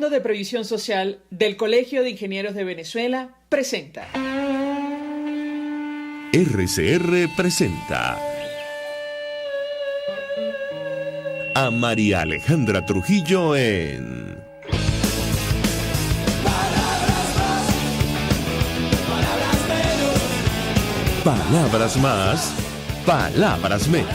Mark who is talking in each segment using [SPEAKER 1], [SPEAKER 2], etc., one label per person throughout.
[SPEAKER 1] Fondo de Previsión Social del Colegio de Ingenieros de Venezuela presenta.
[SPEAKER 2] RCR presenta a María Alejandra Trujillo en Palabras más, palabras menos.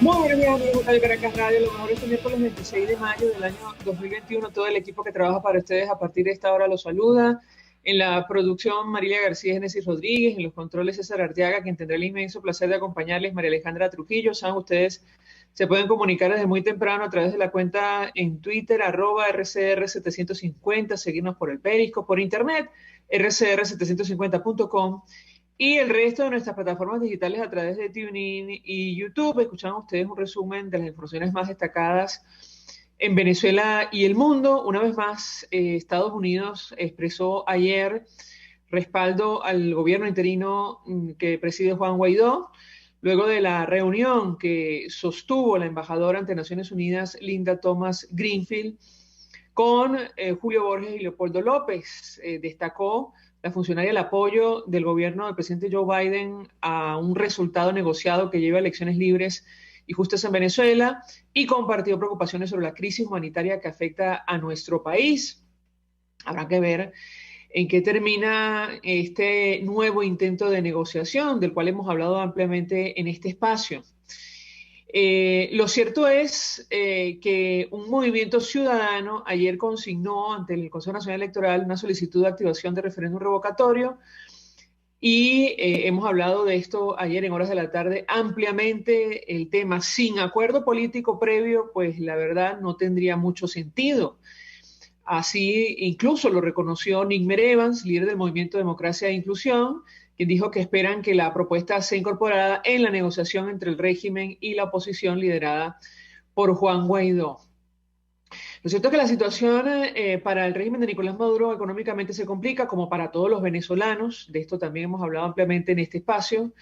[SPEAKER 1] Muy buenos días, amigos de Caracas Radio. Lo mejor este miércoles 26 de mayo del año 2021. Todo el equipo que trabaja para ustedes a partir de esta hora los saluda. En la producción, Marilia García, Génesis Rodríguez. En los controles, César Arteaga, quien tendrá el inmenso placer de acompañarles, María Alejandra Trujillo. Saben ustedes, se pueden comunicar desde muy temprano a través de la cuenta en Twitter, @RCR750, seguirnos por el Periscope, por internet, rcr750.com. Y el resto de nuestras plataformas digitales a través de TuneIn y YouTube. Escucharon ustedes un resumen de las informaciones más destacadas en Venezuela y el mundo. Una vez más, Estados Unidos expresó ayer respaldo al gobierno interino que preside Juan Guaidó, luego de la reunión que sostuvo la embajadora ante Naciones Unidas, Linda Thomas Greenfield, con Julio Borges y Leopoldo López. Destacó la funcionaria el apoyo del gobierno del presidente Joe Biden a un resultado negociado que lleve a elecciones libres y justas en Venezuela, y compartió preocupaciones sobre la crisis humanitaria que afecta a nuestro país. Habrá que ver en qué termina este nuevo intento de negociación, del cual hemos hablado ampliamente en este espacio. Lo cierto es que un movimiento ciudadano ayer consignó ante el Consejo Nacional Electoral una solicitud de activación de referéndum revocatorio, y hemos hablado de esto ayer en horas de la tarde ampliamente. El tema, sin acuerdo político previo, pues la verdad no tendría mucho sentido. Así incluso lo reconoció Nick Evans, líder del Movimiento Democracia e Inclusión, quien dijo que esperan que la propuesta sea incorporada en la negociación entre el régimen y la oposición liderada por Juan Guaidó. Lo cierto es que la situación para el régimen de Nicolás Maduro económicamente se complica, como para todos los venezolanos. De esto también hemos hablado ampliamente en este espacio.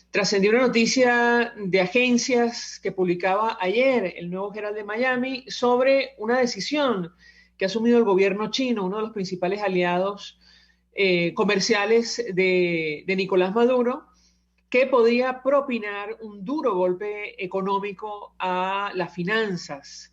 [SPEAKER 1] Trascendió una noticia de agencias que publicaba ayer el Nuevo Herald de Miami sobre una decisión que ha asumido el gobierno chino, uno de los principales aliados comerciales de Nicolás Maduro, que podía propinar un duro golpe económico a las finanzas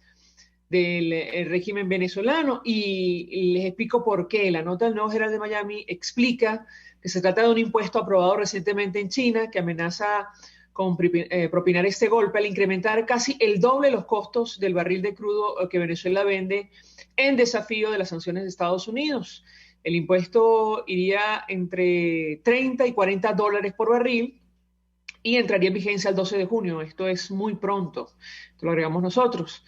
[SPEAKER 1] del régimen venezolano. Y les explico por qué. La nota del Nuevo Herald de Miami explica que se trata de un impuesto aprobado recientemente en China que amenaza con propinar este golpe al incrementar casi el doble los costos del barril de crudo que Venezuela vende en desafío de las sanciones de Estados Unidos. El impuesto iría entre 30 y 40 dólares por barril y entraría en vigencia el 12 de junio. Esto es muy pronto, esto lo agregamos nosotros.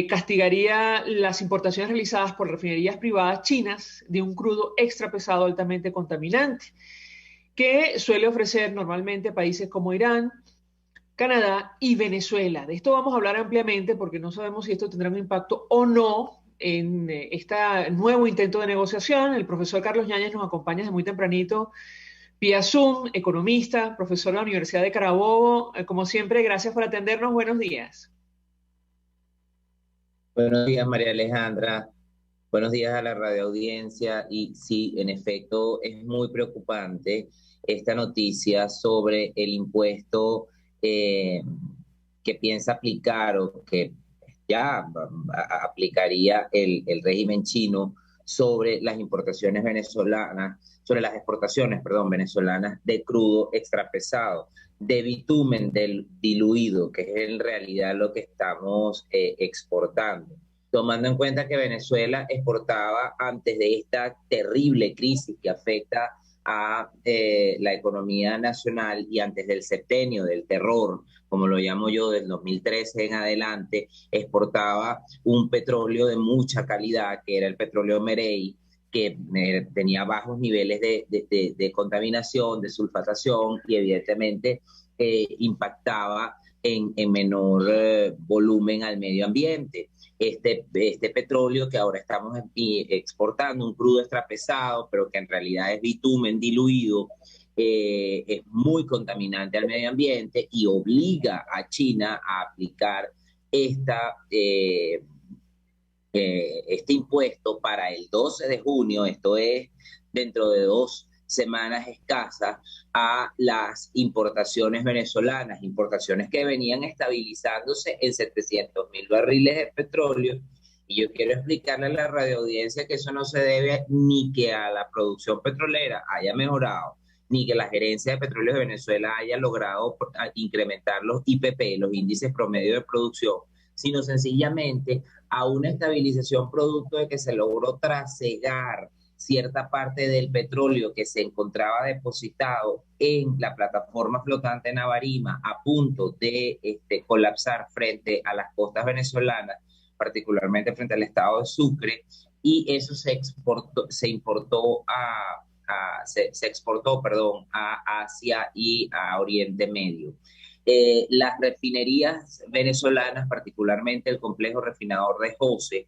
[SPEAKER 1] Castigaría las importaciones realizadas por refinerías privadas chinas de un crudo extra pesado altamente contaminante, que suele ofrecer normalmente países como Irán, Canadá y Venezuela. De esto vamos a hablar ampliamente porque no sabemos si esto tendrá un impacto o no en este nuevo intento de negociación. El profesor Carlos Yáñez nos acompaña desde muy tempranito vía Zoom, economista, profesor de la Universidad de Carabobo. Como siempre, gracias por atendernos. Buenos días.
[SPEAKER 3] Buenos días, María Alejandra. Buenos días a la radioaudiencia. Y sí, en efecto, es muy preocupante esta noticia sobre el impuesto que piensa aplicar o que ya aplicaría el régimen chino sobre las importaciones venezolanas, sobre las exportaciones, perdón, venezolanas de crudo extrapesado, de bitumen del diluido, que es en realidad lo que estamos exportando. Tomando en cuenta que Venezuela exportaba antes de esta terrible crisis que afecta a la economía nacional y antes del septenio del terror, como lo llamo yo, del 2013 en adelante, exportaba un petróleo de mucha calidad, que era el petróleo Merey, que tenía bajos niveles de contaminación, de sulfatación y evidentemente impactaba en menor volumen al medio ambiente. Este petróleo que ahora estamos exportando, un crudo extrapesado, pero que en realidad es bitumen diluido, es muy contaminante al medio ambiente y obliga a China a aplicar esta, este impuesto para el 12 de junio, esto es dentro de 2 semanas escasas, a las importaciones venezolanas, importaciones que venían estabilizándose en 700.000 barriles de petróleo. Y yo quiero explicarle a la radioaudiencia que eso no se debe ni que a la producción petrolera haya mejorado, ni que la gerencia de Petróleos de Venezuela haya logrado incrementar los IPP, los índices promedio de producción, sino sencillamente a una estabilización producto de que se logró trasegar cierta parte del petróleo que se encontraba depositado en la plataforma flotante Navarima a punto de colapsar frente a las costas venezolanas, particularmente frente al estado de Sucre, y eso se exportó, perdón, a Asia y a Oriente Medio. Las refinerías venezolanas, particularmente el complejo refinador de Jose,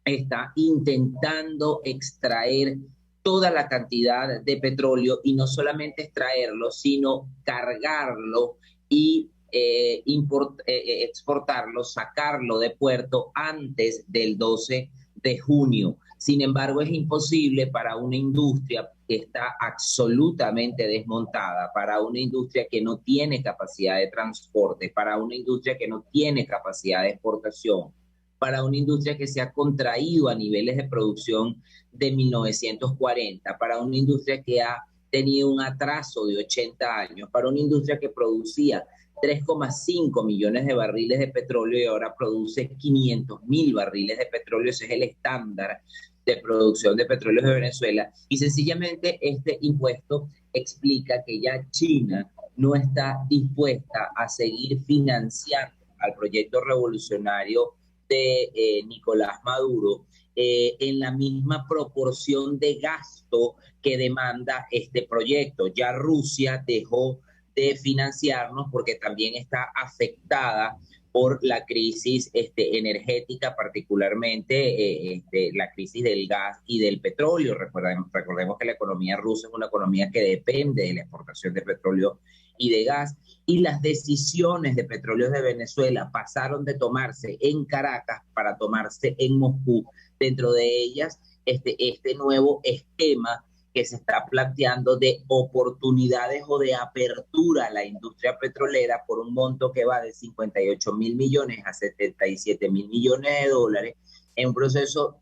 [SPEAKER 3] está intentando extraer toda la cantidad de petróleo, y no solamente extraerlo, sino cargarlo y exportarlo, sacarlo de puerto antes del 12 de junio. Sin embargo, es imposible para una industria que está absolutamente desmontada, para una industria que no tiene capacidad de transporte, para una industria que no tiene capacidad de exportación, para una industria que se ha contraído a niveles de producción de 1940, para una industria que ha tenido un atraso de 80 años, para una industria que producía 3,5 millones de barriles de petróleo y ahora produce 500.000 barriles de petróleo. Ese es el estándar de producción de petróleo de Venezuela. Y sencillamente este impuesto explica que ya China no está dispuesta a seguir financiando al proyecto revolucionario de Nicolás Maduro en la misma proporción de gasto que demanda este proyecto. Ya Rusia dejó de financiarnos porque también está afectada por la crisis energética, particularmente la crisis del gas y del petróleo. Recordemos que la economía rusa es una economía que depende de la exportación de petróleo y de gas, y las decisiones de Petróleos de Venezuela pasaron de tomarse en Caracas para tomarse en Moscú. Dentro de ellas, este nuevo esquema que se está planteando de oportunidades o de apertura a la industria petrolera por un monto que va de 58.000 millones a 77.000 millones de dólares, en un proceso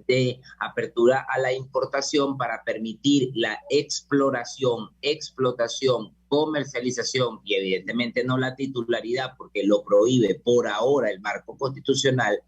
[SPEAKER 3] de apertura a la importación para permitir la exploración, explotación, comercialización y evidentemente no la titularidad, porque lo prohíbe por ahora el marco constitucional,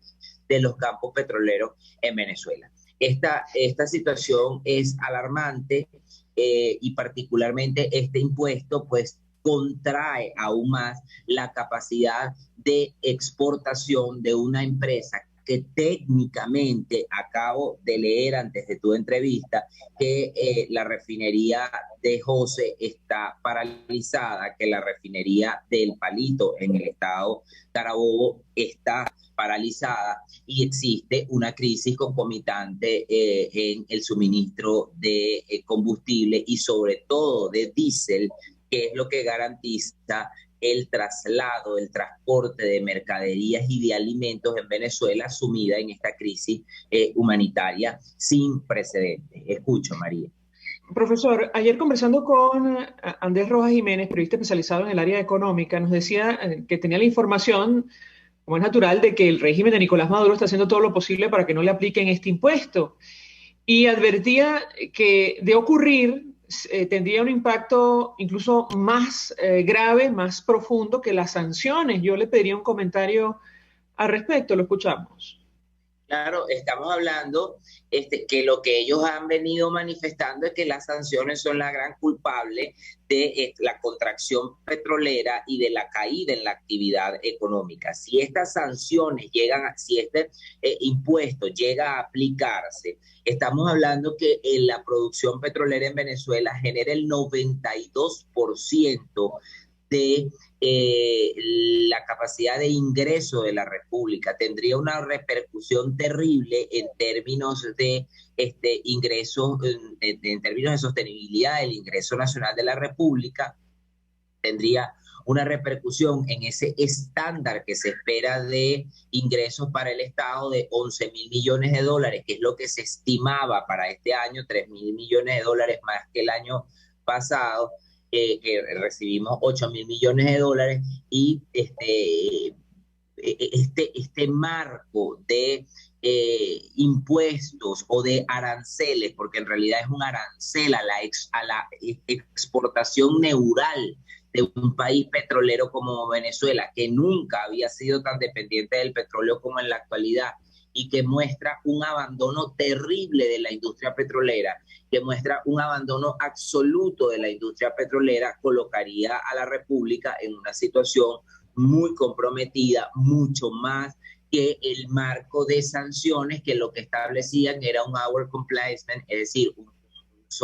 [SPEAKER 3] de los campos petroleros en Venezuela. Esta situación es alarmante y particularmente este impuesto pues contrae aún más la capacidad de exportación de una empresa que técnicamente, acabo de leer antes de tu entrevista, que la refinería de Jose está paralizada, que la refinería del Palito en el estado Carabobo está paralizada y existe una crisis concomitante en el suministro de combustible y sobre todo de diésel, que es lo que garantiza el traslado, el transporte de mercaderías y de alimentos en Venezuela, sumida en esta crisis humanitaria sin precedentes. Escucho, María.
[SPEAKER 1] Profesor, ayer conversando con Andrés Rojas Jiménez, periodista especializado en el área económica, nos decía que tenía la información, como es natural, de que el régimen de Nicolás Maduro está haciendo todo lo posible para que no le apliquen este impuesto. Y advertía que de ocurrir tendría un impacto incluso más grave, más profundo que las sanciones. Yo le pediría un comentario al respecto, lo escuchamos.
[SPEAKER 3] Claro, estamos hablando que lo que ellos han venido manifestando es que las sanciones son la gran culpable de la contracción petrolera y de la caída en la actividad económica. Si estas sanciones si este impuesto llega a aplicarse, estamos hablando que la producción petrolera en Venezuela genera el 92% de la capacidad de ingreso de la República. Tendría una repercusión terrible en términos de ingreso, en términos de sostenibilidad del ingreso nacional de la República. Tendría una repercusión en ese estándar que se espera de ingresos para el Estado de 11.000 millones de dólares, que es lo que se estimaba para este año, 3.000 millones de dólares más que el año pasado, que recibimos 8.000 millones de dólares, y este marco de impuestos o de aranceles, porque en realidad es un arancel a la exportación neural de un país petrolero como Venezuela, que nunca había sido tan dependiente del petróleo como en la actualidad, y que muestra un abandono terrible de la industria petrolera, que muestra un abandono absoluto de la industria petrolera, colocaría a la República en una situación muy comprometida, mucho más que el marco de sanciones, que lo que establecían era un over complacement, es decir,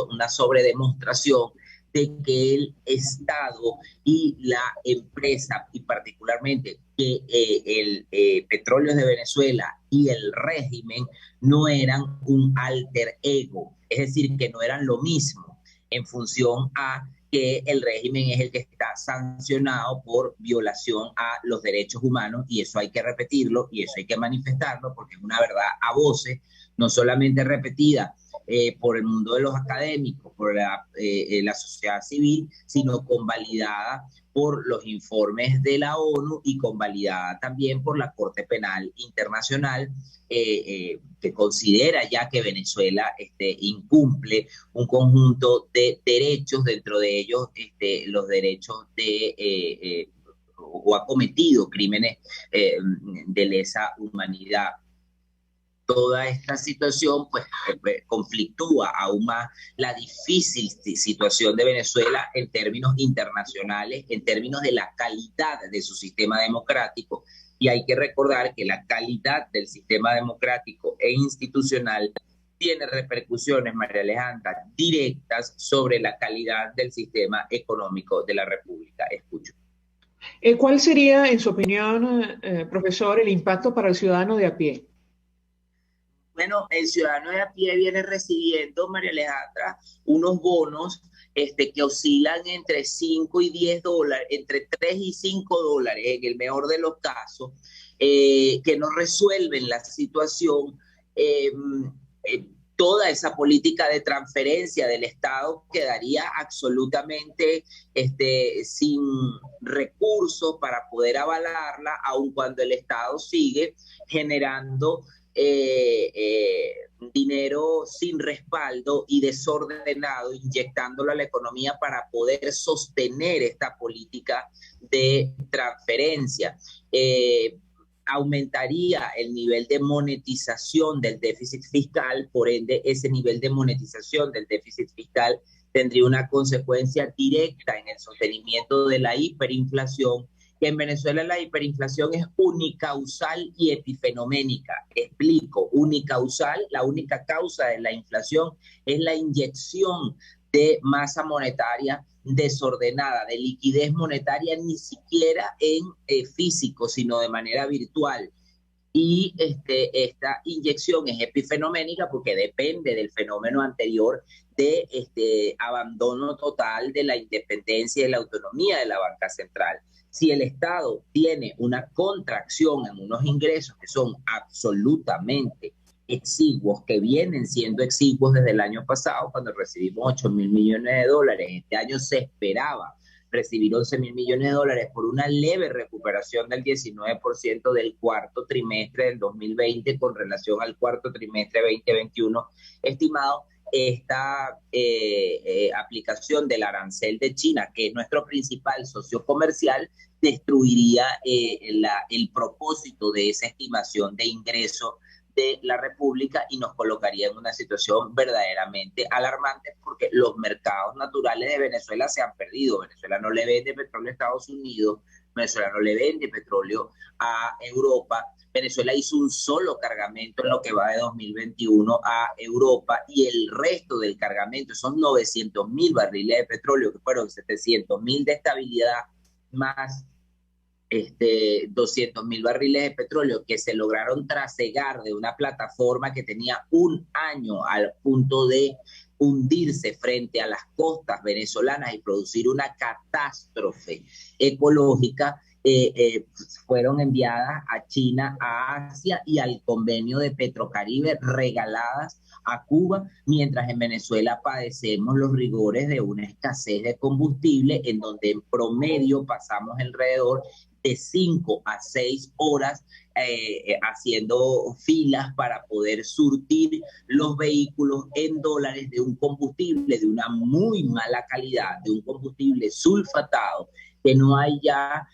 [SPEAKER 3] una sobredemostración de que el Estado y la empresa, y particularmente que el Petróleos de Venezuela y el régimen no eran un alter ego, es decir, que no eran lo mismo, en función a que el régimen es el que está sancionado por violación a los derechos humanos, y eso hay que repetirlo y eso hay que manifestarlo, porque es una verdad a voces, no solamente repetida por el mundo de los académicos, por la sociedad civil, sino convalidada por los informes de la ONU y convalidada también por la Corte Penal Internacional, que considera ya que Venezuela incumple un conjunto de derechos, dentro de ellos los derechos o ha cometido crímenes de lesa humanidad. Toda esta situación pues conflictúa aún más la difícil situación de Venezuela en términos internacionales, en términos de la calidad de su sistema democrático, y hay que recordar que la calidad del sistema democrático e institucional tiene repercusiones, María Alejandra, directas sobre la calidad del sistema económico de la República. Escucho.
[SPEAKER 1] ¿Cuál sería, en su opinión, profesor, el impacto para el ciudadano de a pie?
[SPEAKER 3] Bueno, el ciudadano de a pie viene recibiendo, María Alejandra, unos bonos que oscilan entre 5 y 10 dólares, entre 3 y 5 dólares en el mejor de los casos, que no resuelven la situación. Toda esa política de transferencia del Estado quedaría absolutamente sin recursos para poder avalarla, aun cuando el Estado sigue generando dinero sin respaldo y desordenado, inyectándolo a la economía para poder sostener esta política de transferencia. Aumentaría el nivel de monetización del déficit fiscal, por ende ese nivel de monetización del déficit fiscal tendría una consecuencia directa en el sostenimiento de la hiperinflación, que en Venezuela la hiperinflación es unicausal y epifenoménica. Explico, unicausal, la única causa de la inflación es la inyección de masa monetaria desordenada, de liquidez monetaria, ni siquiera en físico, sino de manera virtual. Y esta inyección es epifenoménica porque depende del fenómeno anterior de abandono total de la independencia y de la autonomía de la banca central. Si el Estado tiene una contracción en unos ingresos que son absolutamente exiguos, que vienen siendo exiguos desde el año pasado, cuando recibimos 8.000 millones de dólares, este año se esperaba recibir 11.000 millones de dólares por una leve recuperación del 19% del cuarto trimestre del 2020 con relación al cuarto trimestre 2021 estimado. Esta aplicación del arancel de China, que es nuestro principal socio comercial, destruiría el propósito de esa estimación de ingreso de la República y nos colocaría en una situación verdaderamente alarmante, porque los mercados naturales de Venezuela se han perdido. Venezuela no le vende petróleo a Estados Unidos, Venezuela no le vende petróleo a Europa. Venezuela hizo un solo cargamento en lo que va de 2021 a Europa, y el resto del cargamento son 900.000 barriles de petróleo, que fueron 700.000 de estabilidad más 200.000 barriles de petróleo que se lograron trasegar de una plataforma que tenía un año al punto de hundirse frente a las costas venezolanas y producir una catástrofe ecológica, fueron enviadas a China, a Asia y al convenio de Petrocaribe, regaladas a Cuba, mientras en Venezuela padecemos los rigores de una escasez de combustible, en donde en promedio pasamos alrededor de 5 a 6 horas haciendo filas para poder surtir los vehículos en dólares de un combustible de una muy mala calidad, de un combustible sulfatado, que no hay ya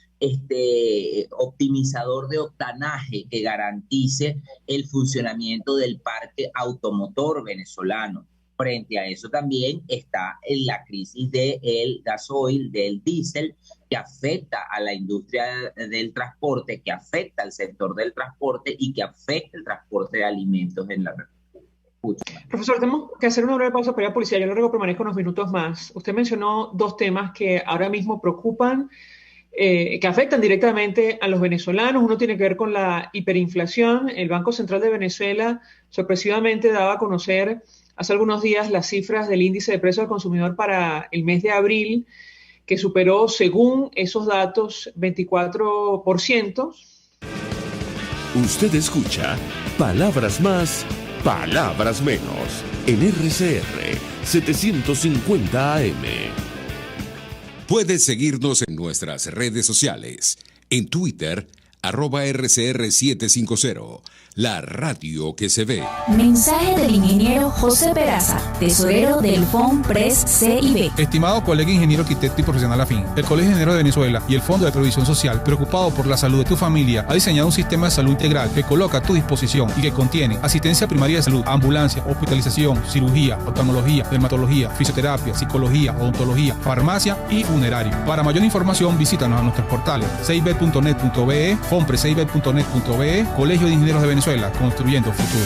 [SPEAKER 3] optimizador de octanaje que garantice el funcionamiento del parque automotor venezolano. Frente a eso también está en la crisis del gasoil, del diésel, que afecta a la industria del transporte, que afecta al sector del transporte y que afecta el transporte de alimentos en la República.
[SPEAKER 1] Profesor, tenemos que hacer una breve pausa para la policía. Yo le ruego permanezca unos minutos más. Usted mencionó dos temas que ahora mismo preocupan, que afectan directamente a los venezolanos. Uno tiene que ver con la hiperinflación. El Banco Central de Venezuela sorpresivamente daba a conocer hace algunos días las cifras del índice de precios al consumidor para el mes de abril, que superó, según esos datos, 24%.
[SPEAKER 2] Usted escucha Palabras Más, Palabras Menos en RCR 750 AM.
[SPEAKER 4] Puedes seguirnos en nuestras redes sociales. En Twitter, @RCR750, la radio que se ve.
[SPEAKER 5] Mensaje del ingeniero José Peraza, tesorero del FONPRES CIB.
[SPEAKER 6] Estimado colega ingeniero, arquitecto y profesional afín, el Colegio de Ingenieros de Venezuela y el Fondo de Previsión Social, preocupado por la salud de tu familia, ha diseñado un sistema de salud integral que coloca a tu disposición y que contiene asistencia primaria de salud, ambulancia, hospitalización, cirugía, oftalmología, dermatología, fisioterapia, psicología, odontología, farmacia y funerario. Para mayor información, visítanos a nuestros portales cib.net.be, fonprescib.net.be, Colegio de Ingenieros de Venezuela, construyendo futuro.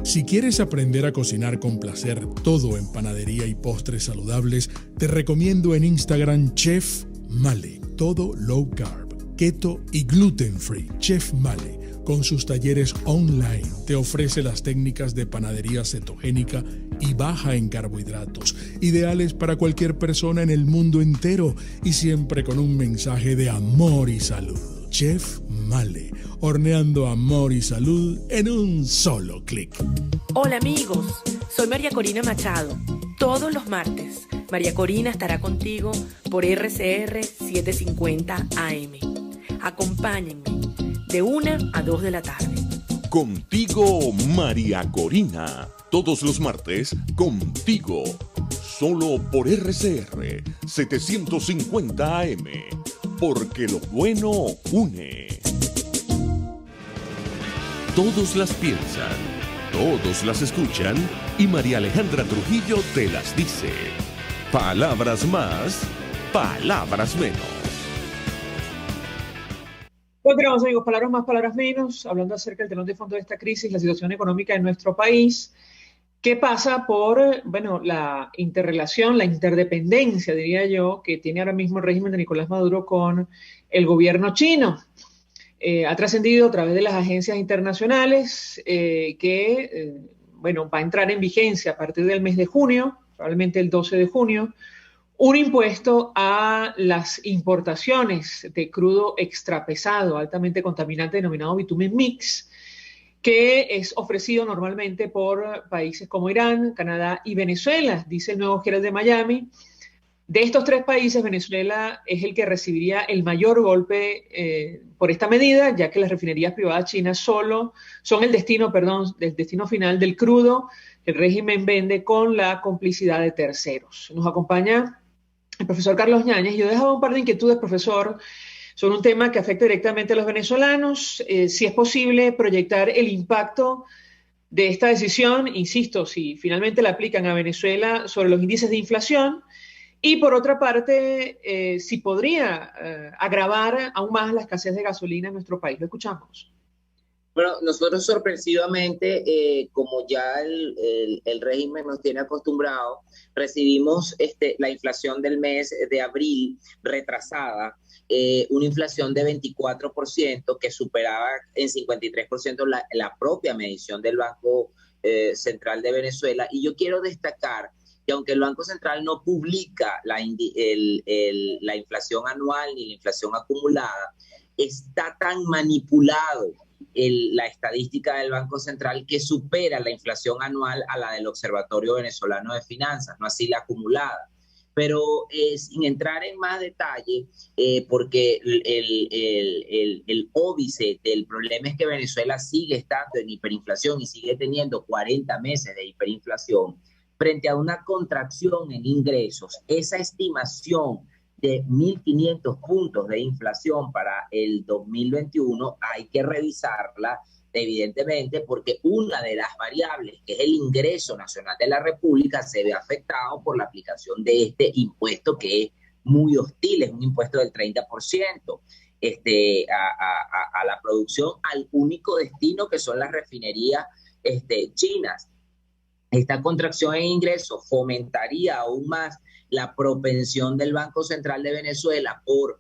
[SPEAKER 7] Si quieres aprender a cocinar con placer todo en panadería y postres saludables, te recomiendo en Instagram Chef Male, todo low carb, keto y gluten free. Chef Male, con sus talleres online, te ofrece las técnicas de panadería cetogénica y baja en carbohidratos, ideales para cualquier persona en el mundo entero y siempre con un mensaje de amor y salud. Chef Male, horneando amor y salud en un solo clic.
[SPEAKER 8] Hola amigos, soy María Corina Machado. Todos los martes, María Corina estará contigo por RCR 750 AM. Acompáñenme de 1 a 2 de la tarde.
[SPEAKER 2] Contigo, María Corina. Todos los martes, contigo. Solo por RCR 750 AM. Porque lo bueno une. Todos las piensan, todos las escuchan y María Alejandra Trujillo te las dice. Palabras más, palabras menos.
[SPEAKER 1] Continuamos, amigos, palabras más, palabras menos, hablando acerca del telón de fondo de esta crisis, la situación económica en nuestro país. ¿Qué pasa por, la interrelación, la interdependencia, diría yo, que tiene ahora mismo el régimen de Nicolás Maduro con el gobierno chino? Ha trascendido a través de las agencias internacionales que va a entrar en vigencia a partir del mes de junio, probablemente el 12 de junio, un impuesto a las importaciones de crudo extrapesado, altamente contaminante, denominado bitumen mix, que es ofrecido normalmente por países como Irán, Canadá y Venezuela, dice el nuevo Herald de Miami. De estos tres países, Venezuela es el que recibiría el mayor golpe por esta medida, ya que las refinerías privadas chinas solo son el destino final del crudo que el régimen vende con la complicidad de terceros. Nos acompaña el profesor Carlos Yáñez. Yo dejaba un par de inquietudes, profesor, sobre un tema que afecta directamente a los venezolanos, si es posible proyectar el impacto de esta decisión, insisto, si finalmente la aplican a Venezuela, sobre los índices de inflación, y por otra parte, si podría agravar aún más la escasez de gasolina en nuestro país. Lo escuchamos.
[SPEAKER 3] Bueno, nosotros sorpresivamente, como ya el régimen nos tiene acostumbrados, recibimos la inflación del mes de abril retrasada, una inflación de 24% que superaba en 53% la propia medición del Banco Central de Venezuela. Y yo quiero destacar que aunque el Banco Central no publica la inflación anual ni la inflación acumulada, está tan manipulado la estadística del Banco Central que supera la inflación anual a la del Observatorio Venezolano de Finanzas, no así la acumulada. Pero sin entrar en más detalle, porque el óbice del problema es que Venezuela sigue estando en hiperinflación y sigue teniendo 40 meses de hiperinflación, frente a una contracción en ingresos, esa estimación de 1.500 puntos de inflación para el 2021 hay que revisarla, evidentemente, porque una de las variables, que es el ingreso nacional de la República, se ve afectado por la aplicación de este impuesto que es muy hostil, es un impuesto del 30% a la producción, al único destino que son las refinerías chinas. Esta contracción en ingresos fomentaría aún más la propensión del Banco Central de Venezuela por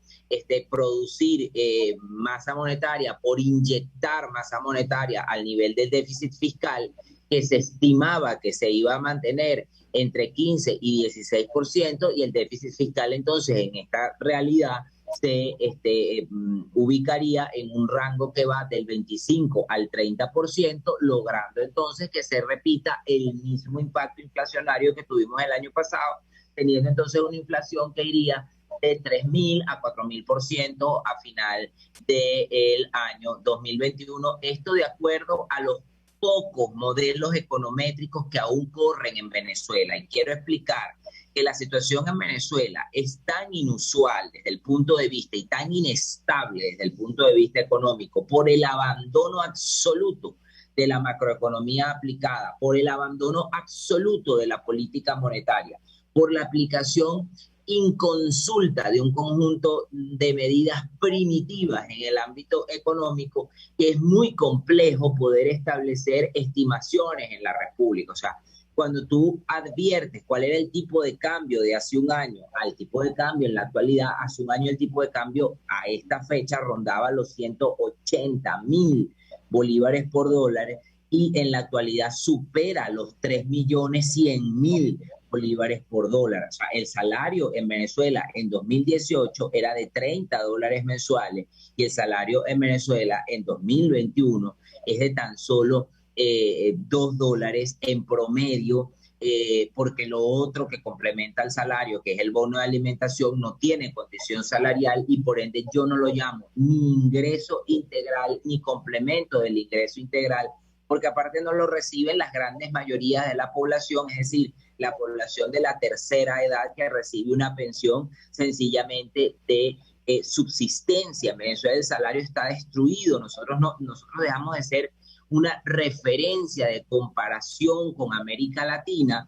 [SPEAKER 3] producir masa monetaria, por inyectar masa monetaria al nivel del déficit fiscal, que se estimaba que se iba a mantener entre 15 y 16%, y el déficit fiscal entonces en esta realidad se ubicaría en un rango que va del 25 al 30%, logrando entonces que se repita el mismo impacto inflacionario que tuvimos el año pasado, teniendo entonces una inflación que iría de 3.000 a 4.000% a final del año 2021. Esto de acuerdo a los pocos modelos econométricos que aún corren en Venezuela. Y quiero explicar que la situación en Venezuela es tan inusual desde el punto de vista y tan inestable desde el punto de vista económico por el abandono absoluto de la macroeconomía aplicada, por el abandono absoluto de la política monetaria, por la aplicación inconsulta de un conjunto de medidas primitivas en el ámbito económico, que es muy complejo poder establecer estimaciones en la República. O sea, cuando tú adviertes cuál era el tipo de cambio de hace un año al tipo de cambio en la actualidad, hace un año el tipo de cambio a esta fecha rondaba los 180.000 bolívares por dólar, y en la actualidad supera los 3.100.000 bolívares por dólar. O sea, el salario en Venezuela en 2018 era de $30 mensuales, y el salario en Venezuela en 2021 es de tan solo $2 en promedio, porque lo otro que complementa el salario, que es el bono de alimentación, no tiene condición salarial, y por ende yo no lo llamo ni ingreso integral ni complemento del ingreso integral, porque aparte no lo reciben las grandes mayorías de la población, es decir, la población de la tercera edad, que recibe una pensión sencillamente de subsistencia. En Venezuela el salario está destruido. Nosotros dejamos de ser una referencia de comparación con América Latina.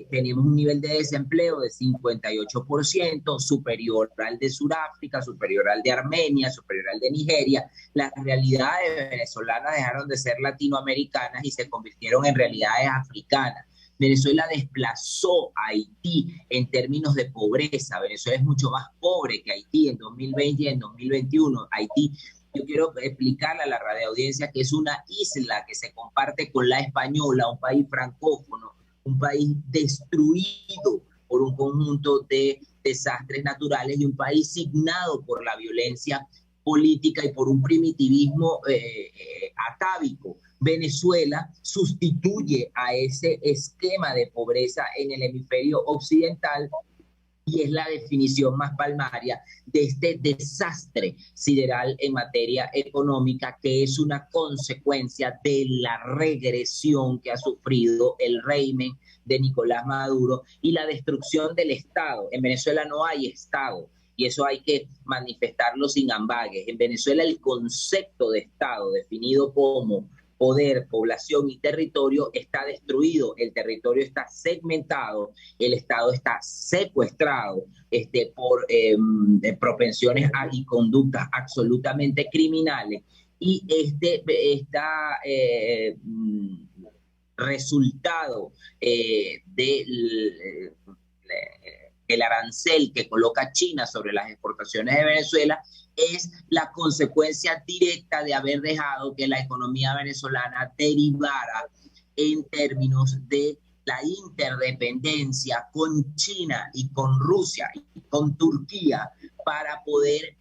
[SPEAKER 3] Tenemos un nivel de desempleo de 58%, superior al de Sudáfrica, superior al de Armenia, superior al de Nigeria. Las realidades venezolanas dejaron de ser latinoamericanas y se convirtieron en realidades africanas. Venezuela desplazó a Haití en términos de pobreza. Venezuela es mucho más pobre que Haití en 2020 y en 2021. Haití, yo quiero explicarle a la radioaudiencia que es una isla que se comparte con la Española, un país francófono, un país destruido por un conjunto de desastres naturales, y un país signado por la violencia política y por un primitivismo atávico. Venezuela sustituye a ese esquema de pobreza en el hemisferio occidental, y es la definición más palmaria de este desastre sideral en materia económica, que es una consecuencia de la regresión que ha sufrido el régimen de Nicolás Maduro y la destrucción del Estado. En Venezuela no hay Estado, y eso hay que manifestarlo sin ambages. En Venezuela el concepto de Estado, definido como poder, población y territorio, está destruido. El territorio está segmentado, el Estado está secuestrado por propensiones y conductas absolutamente criminales, y resultado del arancel que coloca China sobre las exportaciones de Venezuela es la consecuencia directa de haber dejado que la economía venezolana derivara en términos de la interdependencia con China y con Rusia y con Turquía para poder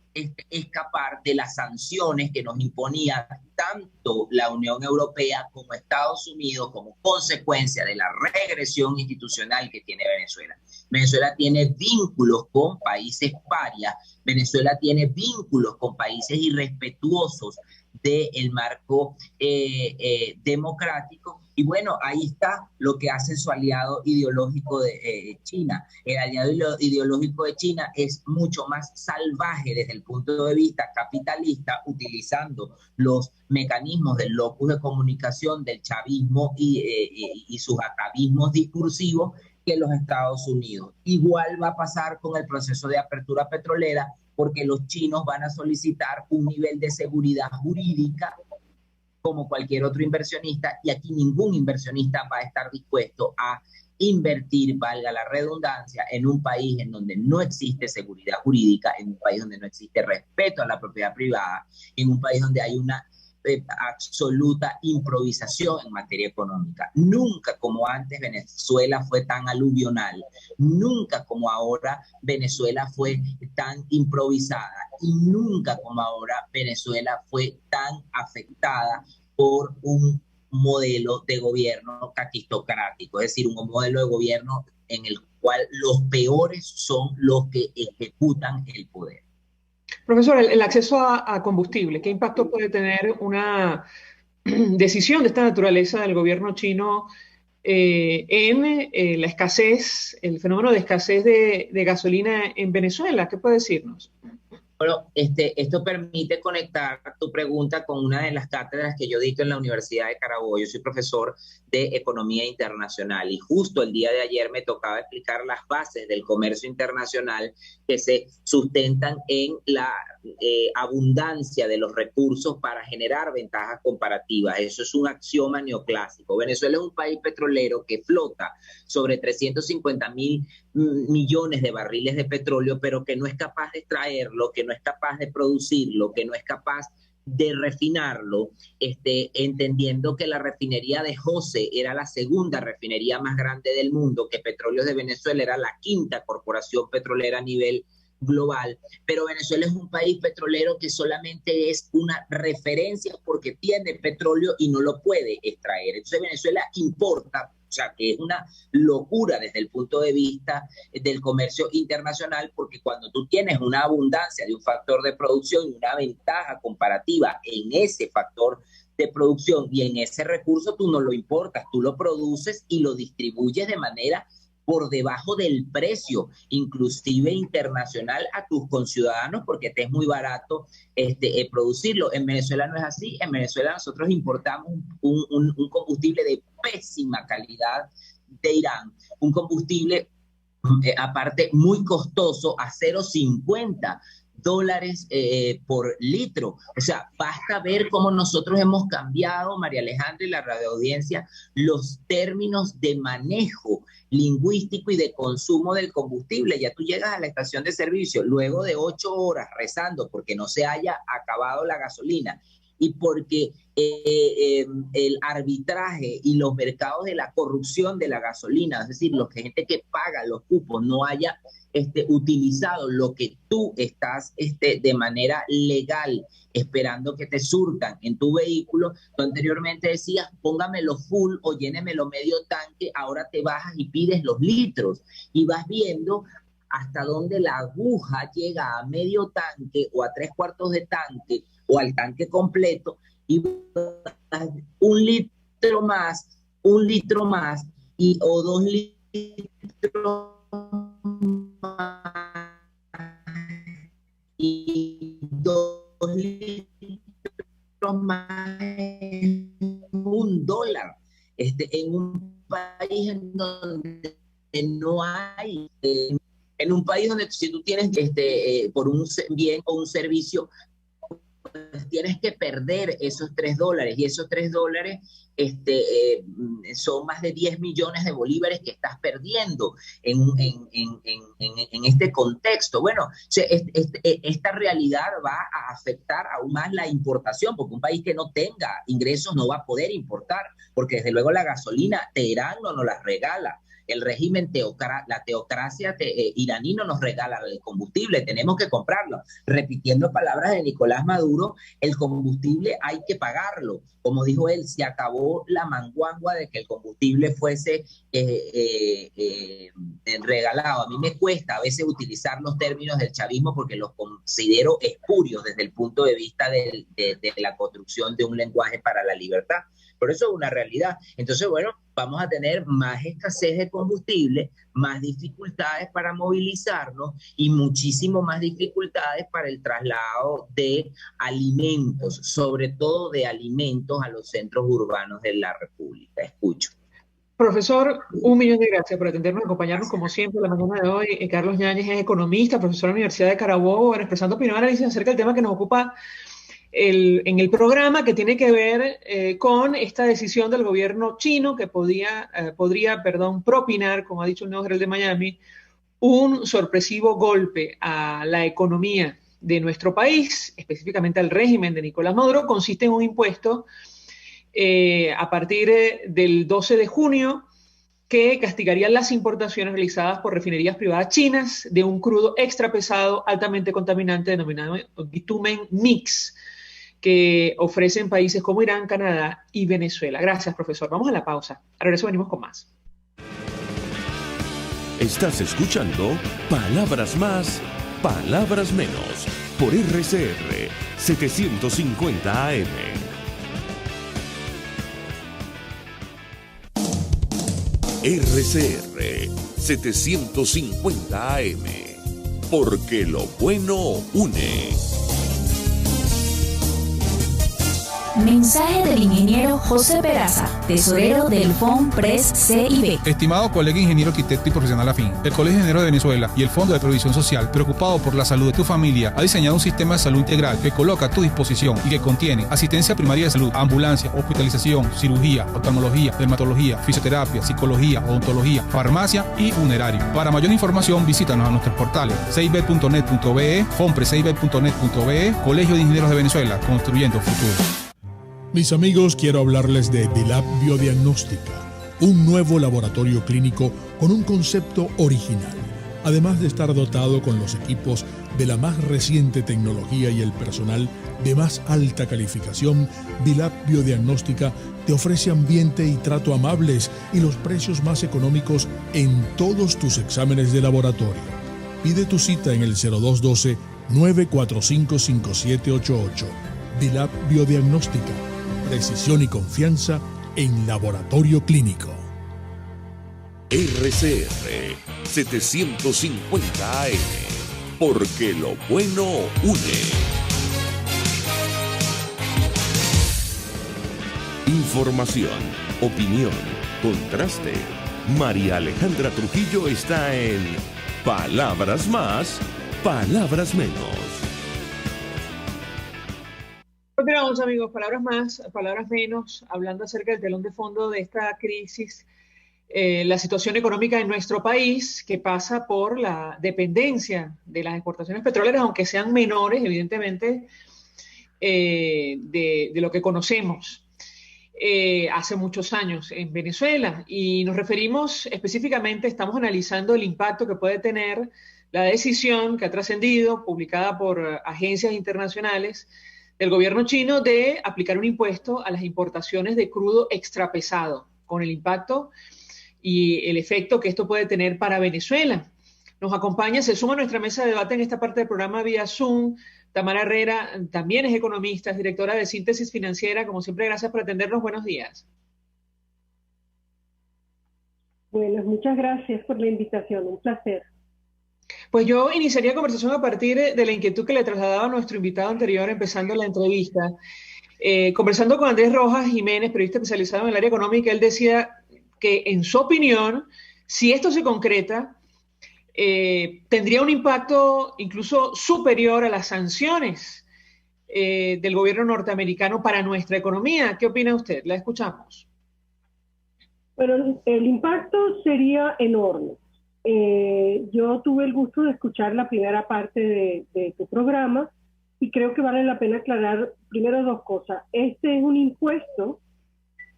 [SPEAKER 3] escapar de las sanciones que nos imponía tanto la Unión Europea como Estados Unidos como consecuencia de la regresión institucional que tiene Venezuela. Venezuela tiene vínculos con países parias, Venezuela tiene vínculos con países irrespetuosos del marco democrático. Y bueno, ahí está lo que hace su aliado ideológico de China. El aliado ideológico de China es mucho más salvaje desde el punto de vista capitalista, utilizando los mecanismos del locus de comunicación del chavismo y sus atavismos discursivos que los Estados Unidos. Igual va a pasar con el proceso de apertura petrolera, porque los chinos van a solicitar un nivel de seguridad jurídica como cualquier otro inversionista, y aquí ningún inversionista va a estar dispuesto a invertir, valga la redundancia, en un país en donde no existe seguridad jurídica, en un país donde no existe respeto a la propiedad privada, en un país donde hay una absoluta improvisación en materia económica. Nunca como antes Venezuela fue tan aluvional, nunca como ahora Venezuela fue tan improvisada y nunca como ahora Venezuela fue tan afectada por un modelo de gobierno caquistocrático, es decir, un modelo de gobierno en el cual los peores son los que ejecutan el poder.
[SPEAKER 1] Profesor, el acceso a combustible, ¿qué impacto puede tener una decisión de esta naturaleza del gobierno chino en la escasez, el fenómeno de escasez de gasolina en Venezuela? ¿Qué puede decirnos?
[SPEAKER 3] Bueno, esto permite conectar tu pregunta con una de las cátedras que yo dicto en la Universidad de Carabobo. Yo soy profesor de Economía Internacional y justo el día de ayer me tocaba explicar las bases del comercio internacional que se sustentan en la abundancia de los recursos para generar ventajas comparativas. Eso es un axioma neoclásico. Venezuela es un país petrolero que flota sobre 350.000 millones de barriles de petróleo, pero que no es capaz de extraerlo, que no es capaz de producirlo, que no es capaz de refinarlo, entendiendo que la refinería de Jose era la segunda refinería más grande del mundo, que Petróleos de Venezuela era la quinta corporación petrolera a nivel global, pero Venezuela es un país petrolero que solamente es una referencia porque tiene petróleo y no lo puede extraer. Entonces Venezuela importa, o sea, que es una locura desde el punto de vista del comercio internacional, porque cuando tú tienes una abundancia de un factor de producción y una ventaja comparativa en ese factor de producción y en ese recurso, tú no lo importas, tú lo produces y lo distribuyes de manera por debajo del precio, inclusive internacional, a tus conciudadanos, porque te es muy barato producirlo. En Venezuela no es así. En Venezuela nosotros importamos un combustible de pésima calidad de Irán, un combustible aparte muy costoso, a $0.50 por litro. O sea, basta ver cómo nosotros hemos cambiado, María Alejandra y la radioaudiencia, los términos de manejo lingüístico y de consumo del combustible. Ya tú llegas a la estación de servicio luego de 8 horas rezando porque no se haya acabado la gasolina y porque el arbitraje y los mercados de la corrupción de la gasolina, es decir, la gente que paga los cupos no haya utilizado lo que tú estás de manera legal esperando que te surtan en tu vehículo. Tú anteriormente decías, póngamelo full o llénemelo medio tanque, ahora te bajas y pides los litros y vas viendo hasta dónde la aguja llega a medio tanque o a 3/4 de tanque o al tanque completo y un litro más y o 2 litros y 2 litros más $1 en un país en donde no hay en un país donde si tú tienes por un bien o un servicio pues tienes que perder esos $3, y esos $3 son más de 10 millones de bolívares que estás perdiendo en este contexto. Bueno, esta realidad va a afectar aún más la importación, porque un país que no tenga ingresos no va a poder importar, porque desde luego la gasolina Teherán no nos la regala. El régimen la teocracia iraní no nos regala el combustible, tenemos que comprarlo. Repitiendo palabras de Nicolás Maduro, el combustible hay que pagarlo. Como dijo él, se acabó la manguangua de que el combustible fuese regalado. A mí me cuesta a veces utilizar los términos del chavismo porque los considero espurios desde el punto de vista de la construcción de un lenguaje para la libertad. Pero eso es una realidad. Entonces, bueno, vamos a tener más escasez de combustible, más dificultades para movilizarnos y muchísimo más dificultades para el traslado de alimentos, sobre todo de alimentos a los centros urbanos de la República. Escucho.
[SPEAKER 1] Profesor, 1.000.000 de gracias por atendernos y acompañarnos como siempre la mañana de hoy. Carlos Yáñez es economista, profesor de la Universidad de Carabobo, expresando opinión y análisis acerca del tema que nos ocupa en el programa, que tiene que ver con esta decisión del gobierno chino que podría propinar, como ha dicho el Nuevo Herald de Miami, un sorpresivo golpe a la economía de nuestro país, específicamente al régimen de Nicolás Maduro. Consiste en un impuesto a partir del 12 de junio que castigaría las importaciones realizadas por refinerías privadas chinas de un crudo extra pesado altamente contaminante denominado bitumen mix, que ofrecen países como Irán, Canadá y Venezuela. Gracias, profesor. Vamos a la pausa. A regreso venimos con más.
[SPEAKER 2] Estás escuchando Palabras Más, Palabras Menos, por RCR 750 AM. RCR 750 AM, porque lo bueno une.
[SPEAKER 5] Mensaje del ingeniero José Peraza, tesorero del FOMPRES CIB.
[SPEAKER 6] Estimado colega ingeniero, arquitecto y profesional afín, el Colegio de Ingenieros de Venezuela y el Fondo de Previsión Social, preocupado por la salud de tu familia, ha diseñado un sistema de salud integral que coloca a tu disposición y que contiene asistencia primaria de salud, ambulancia, hospitalización, cirugía, oftalmología, dermatología, fisioterapia, psicología, odontología, farmacia y funerario. Para mayor información, visítanos a nuestros portales cib.net.be, fomprescib.net.be, Colegio de Ingenieros de Venezuela, construyendo futuro.
[SPEAKER 7] Mis amigos, quiero hablarles de Vilap Biodiagnóstica, un nuevo laboratorio clínico con un concepto original. Además de estar dotado con los equipos de la más reciente tecnología y el personal de más alta calificación, Vilap Biodiagnóstica te ofrece ambiente y trato amables y los precios más económicos en todos tus exámenes de laboratorio. Pide tu cita en el 0212-945-5788. Vilap Biodiagnóstica. Precisión y confianza en laboratorio clínico.
[SPEAKER 2] RCR 750 AM, porque lo bueno une. Información, opinión, contraste. María Alejandra Trujillo está en Palabras Más, Palabras Menos.
[SPEAKER 1] Continuamos, amigos, palabras más, palabras menos, hablando acerca del telón de fondo de esta crisis, la situación económica en nuestro país, que pasa por la dependencia de las exportaciones petroleras, aunque sean menores, evidentemente, de lo que conocemos hace muchos años en Venezuela. Y nos referimos específicamente, estamos analizando el impacto que puede tener la decisión que ha trascendido, publicada por agencias internacionales, del gobierno chino de aplicar un impuesto a las importaciones de crudo extrapesado, con el impacto y el efecto que esto puede tener para Venezuela. Nos acompaña, se suma a nuestra mesa de debate en esta parte del programa vía Zoom, Tamara Herrera, también es economista, es directora de Síntesis Financiera. Como siempre, gracias por atendernos. Buenos días.
[SPEAKER 9] Bueno, muchas gracias por la invitación, un placer.
[SPEAKER 1] Pues yo iniciaría conversación a partir de la inquietud que le trasladaba a nuestro invitado anterior, empezando la entrevista. Conversando con Andrés Rojas Jiménez, periodista especializado en el área económica, él decía que, en su opinión, si esto se concreta, tendría un impacto incluso superior a las sanciones del gobierno norteamericano para nuestra economía. ¿Qué opina usted? La escuchamos.
[SPEAKER 9] Bueno, el impacto sería enorme. Yo tuve el gusto de escuchar la primera parte de tu programa y creo que vale la pena aclarar primero dos cosas. Este es un impuesto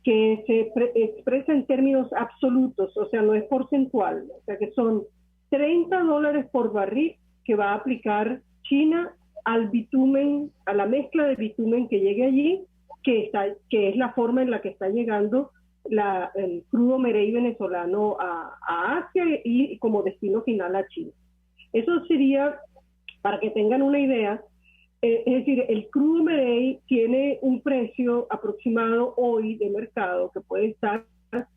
[SPEAKER 9] que se expresa en términos absolutos, o sea, no es porcentual, o sea que son $30 por barril que va a aplicar China al bitumen, a la mezcla de bitumen que llegue allí, que es la forma en la que está llegando el crudo merey venezolano a Asia y como destino final a China. Eso sería, para que tengan una idea, es decir, el crudo merey tiene un precio aproximado hoy de mercado que puede estar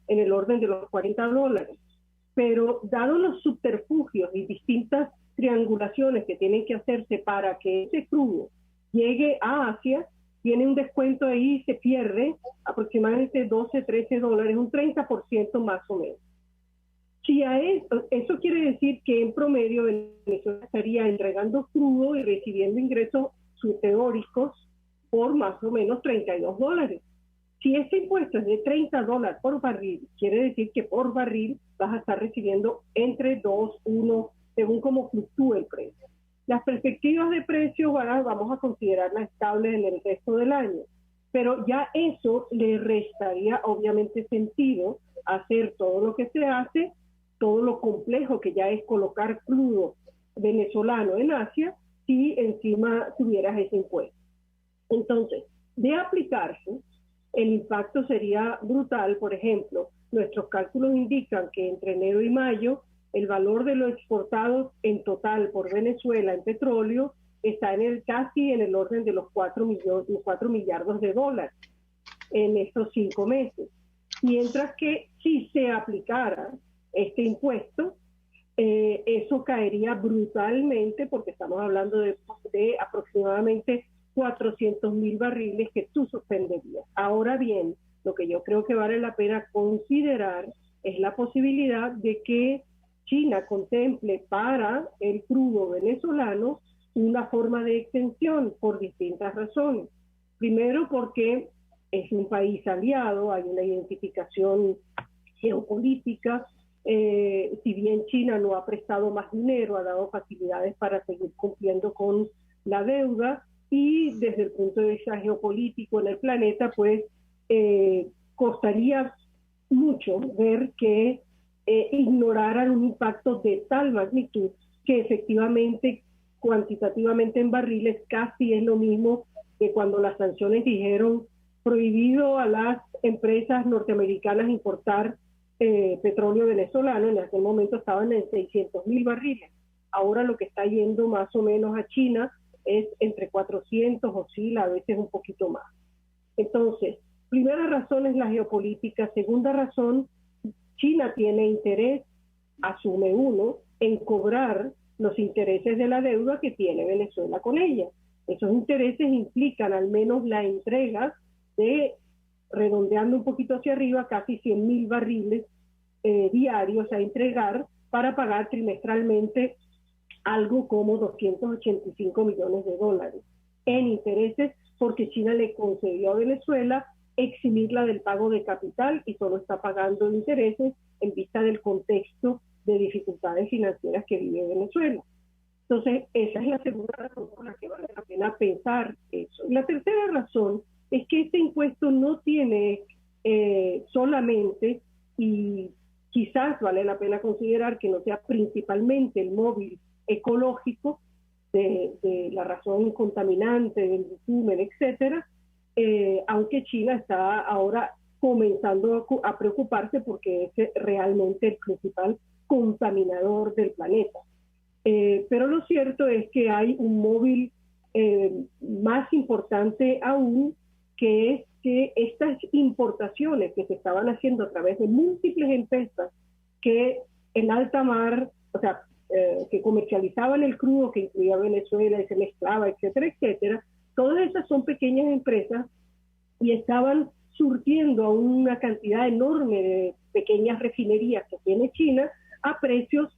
[SPEAKER 9] en el orden de los $40, pero dado los subterfugios y distintas triangulaciones que tienen que hacerse para que ese crudo llegue a Asia, tiene un descuento ahí, se pierde aproximadamente $12-13, un 30% más o menos. Si a eso quiere decir que en promedio Venezuela estaría entregando crudo y recibiendo ingresos teóricos por más o menos $32. Si ese impuesto es de $30 por barril, quiere decir que por barril vas a estar recibiendo entre 2, 1, según cómo fluctúe el precio. Las perspectivas de precio vamos a considerarlas estables en el resto del año, pero ya eso le restaría obviamente sentido hacer todo lo que se hace, todo lo complejo que ya es colocar crudo venezolano en Asia, si encima tuvieras ese impuesto. Entonces, de aplicarse, el impacto sería brutal. Por ejemplo, nuestros cálculos indican que entre enero y mayo el valor de lo exportado en total por Venezuela en petróleo está casi en el orden de los 4 millardos de dólares en estos 5 meses. Mientras que si se aplicara este impuesto, eso caería brutalmente porque estamos hablando de aproximadamente 400,000 barriles que tú suspenderías. Ahora bien, lo que yo creo que vale la pena considerar es la posibilidad de que China contemple para el crudo venezolano una forma de extensión por distintas razones. Primero, porque es un país aliado, hay una identificación geopolítica. Si bien China no ha prestado más dinero, ha dado facilidades para seguir cumpliendo con la deuda, y desde el punto de vista geopolítico en el planeta, pues costaría mucho ver que ignoraran un impacto de tal magnitud que efectivamente, cuantitativamente en barriles, casi es lo mismo que cuando las sanciones dijeron prohibido a las empresas norteamericanas importar petróleo venezolano. En aquel momento estaban en 600,000 barriles. Ahora lo que está yendo más o menos a China es entre 400, oscila a veces un poquito más. Entonces, primera razón es la geopolítica. Segunda razón, China tiene interés, asume uno, en cobrar los intereses de la deuda que tiene Venezuela con ella. Esos intereses implican al menos la entrega de, redondeando un poquito hacia arriba, casi 100,000 barriles diarios a entregar para pagar trimestralmente algo como $285 millones en intereses, porque China le concedió a Venezuela eximirla del pago de capital y solo está pagando intereses en vista del contexto de dificultades financieras que vive Venezuela. Entonces, esa es la segunda razón por la que vale la pena pensar eso. La tercera razón es que este impuesto no tiene solamente, y quizás vale la pena considerar que no sea principalmente el móvil ecológico de la razón contaminante, del bitumen, etcétera, aunque China está ahora comenzando a preocuparse porque es realmente el principal contaminador del planeta. Pero lo cierto es que hay un móvil más importante aún, que es que estas importaciones que se estaban haciendo a través de múltiples empresas que en alta mar, o sea, que comercializaban el crudo que incluía Venezuela y se mezclaba, etcétera, etcétera, todas esas son pequeñas empresas y estaban surtiendo a una cantidad enorme de pequeñas refinerías que tiene China a precios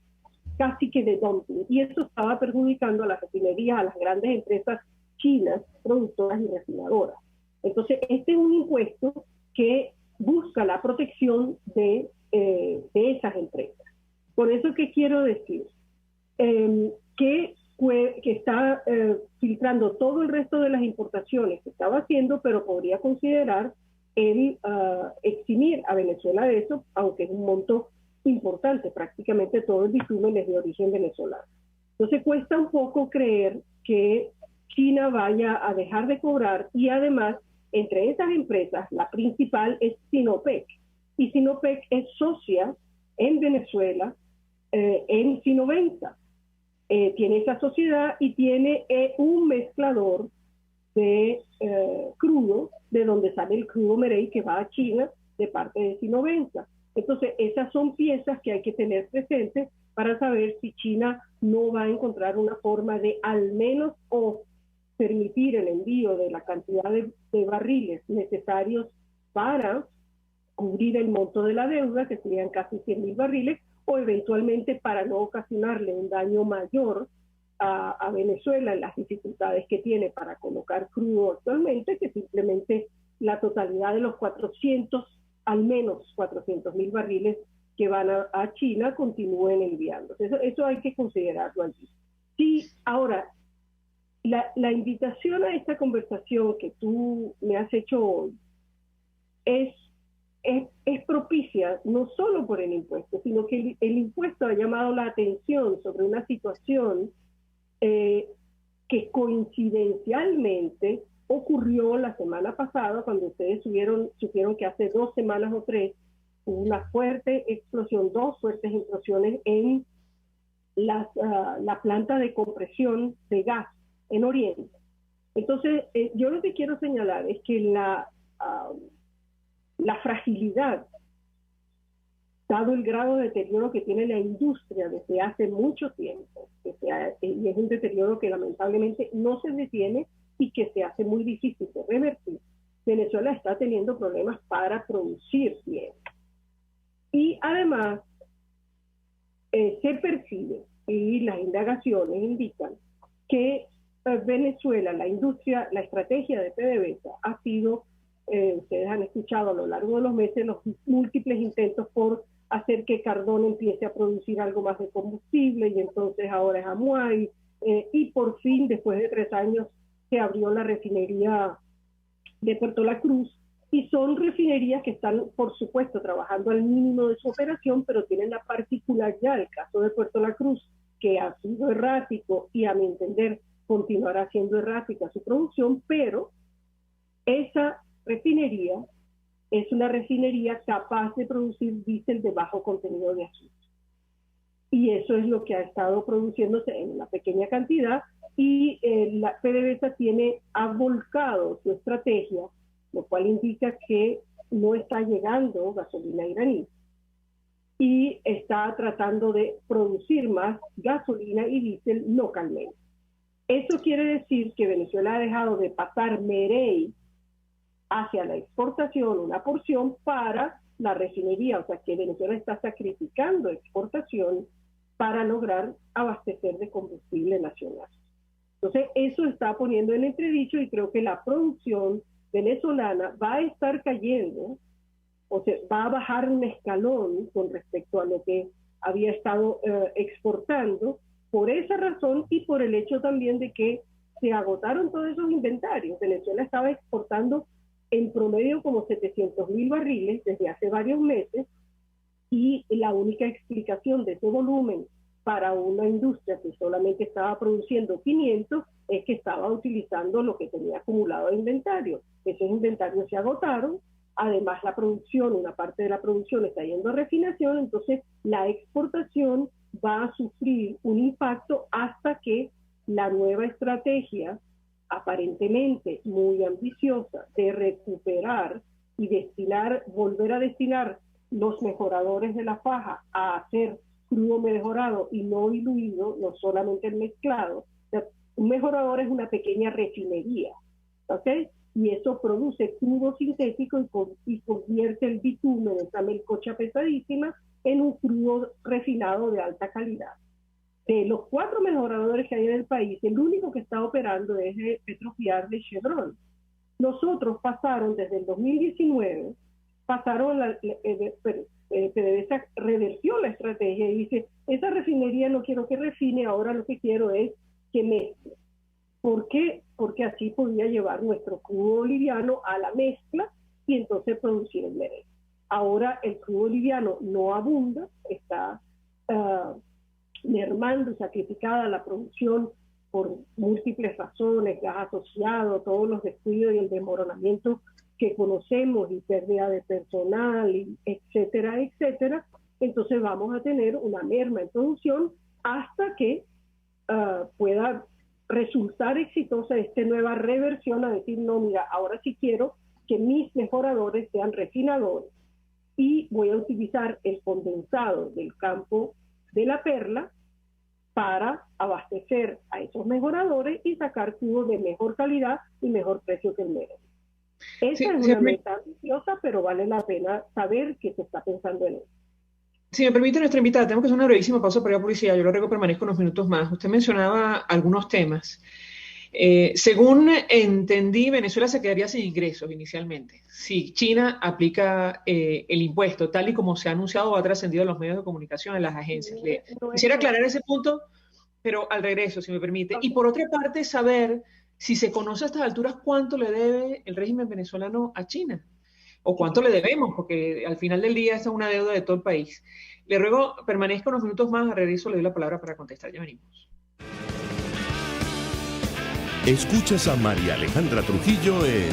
[SPEAKER 9] casi que de dumping. Y eso estaba perjudicando a las refinerías, a las grandes empresas chinas, productoras y refinadoras. Entonces, este es un impuesto que busca la protección de esas empresas. Por eso, ¿qué quiero decir? Que está filtrando todo el resto de las importaciones que estaba haciendo, pero podría considerar el eximir a Venezuela de eso, aunque es un monto importante, prácticamente todo el bitumen es de origen venezolano. Entonces cuesta un poco creer que China vaya a dejar de cobrar, y además entre esas empresas la principal es Sinopec, y Sinopec es socia en Venezuela en Sinoventa. Tiene esa sociedad y tiene un mezclador de crudo, de donde sale el crudo Merey que va a China de parte de Sinoventa. Entonces, esas son piezas que hay que tener presentes para saber si China no va a encontrar una forma de al menos o permitir el envío de la cantidad de barriles necesarios para cubrir el monto de la deuda, que serían casi 100.000 barriles, o eventualmente para no ocasionarle un daño mayor a Venezuela en las dificultades que tiene para colocar crudo actualmente, que simplemente la totalidad de los 400, al menos 400.000 barriles que van a China continúen enviándose. Eso hay que considerarlo allí. Sí, ahora, la invitación a esta conversación que tú me has hecho hoy es propicia no solo por el impuesto, sino que el impuesto ha llamado la atención sobre una situación que coincidencialmente ocurrió la semana pasada, cuando ustedes supieron que hace 2 semanas o 3 hubo una fuerte explosión, 2 fuertes explosiones en la planta de compresión de gas en Oriente. Entonces, yo lo que quiero señalar es que la fragilidad, dado el grado de deterioro que tiene la industria desde hace mucho tiempo, y es un deterioro que lamentablemente no se detiene y que se hace muy difícil de revertir, Venezuela está teniendo problemas para producir bien. Y además, se percibe, y las indagaciones indican, que Venezuela, la industria, la estrategia de PDVSA ha sido, ustedes han escuchado a lo largo de los meses los múltiples intentos por hacer que Cardón empiece a producir algo más de combustible, y entonces ahora es Amuay, y por fin, después de 3 años, se abrió la refinería de Puerto La Cruz, y son refinerías que están, por supuesto, trabajando al mínimo de su operación, pero tienen la particularidad, el caso de Puerto La Cruz, que ha sido errático y a mi entender continuará siendo errática su producción, pero esa refinería es una refinería capaz de producir diésel de bajo contenido de azufre. Y eso es lo que ha estado produciéndose en una pequeña cantidad, y la PDVSA ha volcado su estrategia, lo cual indica que no está llegando gasolina iraní, y está tratando de producir más gasolina y diésel localmente. Eso quiere decir que Venezuela ha dejado de pasar Merey hacia la exportación, una porción para la refinería, o sea que Venezuela está sacrificando exportación para lograr abastecer de combustible nacional. Entonces eso está poniendo en entredicho, y creo que la producción venezolana va a estar cayendo, o sea, va a bajar un escalón con respecto a lo que había estado exportando, por esa razón y por el hecho también de que se agotaron todos esos inventarios. Venezuela estaba exportando en promedio como 700.000 barriles desde hace varios meses, y la única explicación de ese volumen para una industria que solamente estaba produciendo 500 es que estaba utilizando lo que tenía acumulado de inventario. Esos inventarios se agotaron, además la producción, una parte de la producción está yendo a refinación, entonces la exportación va a sufrir un impacto hasta que la nueva estrategia, aparentemente muy ambiciosa, de recuperar y volver a destinar los mejoradores de la faja a hacer crudo mejorado y no diluido, no solamente el mezclado. O sea, un mejorador es una pequeña refinería, ¿ok? Y eso produce crudo sintético y convierte el bitumen, esa melcocha pesadísima, en un crudo refinado de alta calidad. de los 4 mejoradores que hay en el país, el único que está operando es el Petrofiar de Chevron. Nosotros pasaron desde el 2019, PDVSA reversió la estrategia y dice, esa refinería no quiero que refine, ahora lo que quiero es que mezcle. ¿Por qué? Porque así podía llevar nuestro crudo boliviano a la mezcla y entonces producir el merengue. Ahora el crudo boliviano no abunda, está mermando y sacrificada la producción por múltiples razones, gas asociado, todos los descuidos y el desmoronamiento que conocemos y pérdida de personal, y etcétera, etcétera. Entonces vamos a tener una merma en producción hasta que pueda resultar exitosa esta nueva reversión a decir, no, mira, ahora sí quiero que mis mejoradores sean refinadores y voy a utilizar el condensado del campo de la perla para abastecer a esos mejoradores y sacar cubos de mejor calidad y mejor precio que el merengue. Esa es una meta ambiciosa, pero vale la pena saber que se está pensando en eso.
[SPEAKER 1] Si me permite nuestra invitada, tenemos que hacer una brevísima pausa para ir a publicidad. Yo lo ruego permanezco unos minutos más. Usted mencionaba algunos temas. Según entendí, Venezuela se quedaría sin ingresos inicialmente. Si China aplica el impuesto, tal y como se ha anunciado o ha trascendido en los medios de comunicación, en las agencias. Quisiera aclarar ese punto, pero al regreso, si me permite. Y por otra parte, saber si se conoce a estas alturas cuánto le debe el régimen venezolano a China. O cuánto le debemos, porque al final del día esta es una deuda de todo el país. Le ruego, permanezca unos minutos más, a regreso le doy la palabra para contestar. Ya venimos.
[SPEAKER 2] Escuchas a María Alejandra Trujillo en